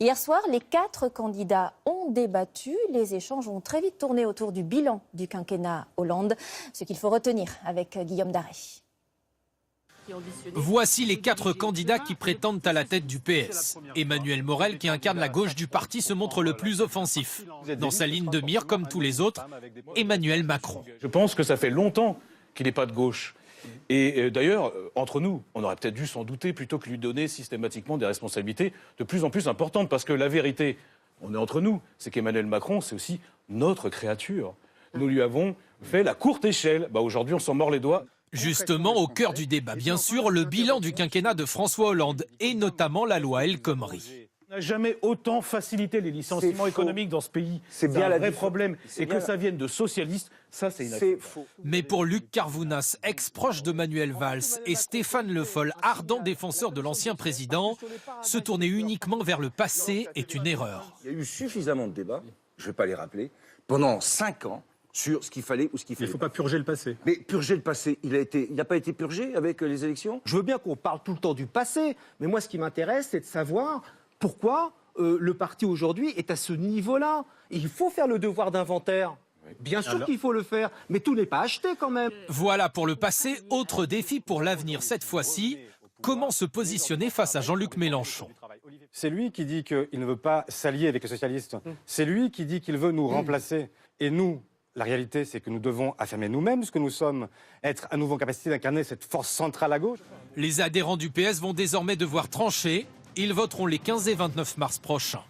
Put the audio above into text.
Hier soir, les 4 candidats ont débattu. Les échanges ont très vite tourné autour du bilan du quinquennat Hollande. Ce qu'il faut retenir avec Guillaume Darey. Voici les 4 candidats qui prétendent à la tête du PS. Emmanuel Morel, qui incarne la gauche du parti, se montre le plus offensif. Dans sa ligne de mire, comme tous les autres, Emmanuel Macron. Je pense que ça fait longtemps qu'il n'est pas de gauche. Et d'ailleurs, entre nous, on aurait peut-être dû s'en douter plutôt que lui donner systématiquement des responsabilités de plus en plus importantes. Parce que la vérité, on est entre nous, c'est qu'Emmanuel Macron, c'est aussi notre créature. Nous lui avons fait la courte échelle. Aujourd'hui, on s'en mord les doigts. Justement, au cœur du débat, bien sûr, le bilan du quinquennat de François Hollande et notamment la loi El Khomri. On n'a jamais autant facilité les licenciements économiques dans ce pays. C'est bien un vrai problème. Et que ça vienne de socialistes, ça c'est inacceptable. Mais pour Luc Carvounas, ex-proche de Manuel Valls, et Stéphane Le Foll, ardent défenseur de l'ancien président, se tourner uniquement vers le passé est une erreur. Il y a eu suffisamment de débats, je ne vais pas les rappeler, pendant 5 ans sur ce qu'il fallait ou ce qu'il fallait. Il ne faut pas purger le passé. Mais purger le passé, il n'a pas été purgé avec les élections? Je veux bien qu'on parle tout le temps du passé, mais moi ce qui m'intéresse, c'est de savoir pourquoi le parti aujourd'hui est à ce niveau-là. Il faut faire le devoir d'inventaire. Bien sûr qu'il faut le faire, mais tout n'est pas acheté quand même. Voilà pour le passé, autre défi pour l'avenir cette fois-ci. Comment se positionner face à Jean-Luc Mélenchon? C'est lui qui dit qu'il ne veut pas s'allier avec les socialistes. C'est lui qui dit qu'il veut nous remplacer. Et nous, la réalité, c'est que nous devons affirmer nous-mêmes ce que nous sommes, être à nouveau en capacité d'incarner cette force centrale à gauche. Les adhérents du PS vont désormais devoir trancher. Ils voteront les 15 et 29 mars prochains.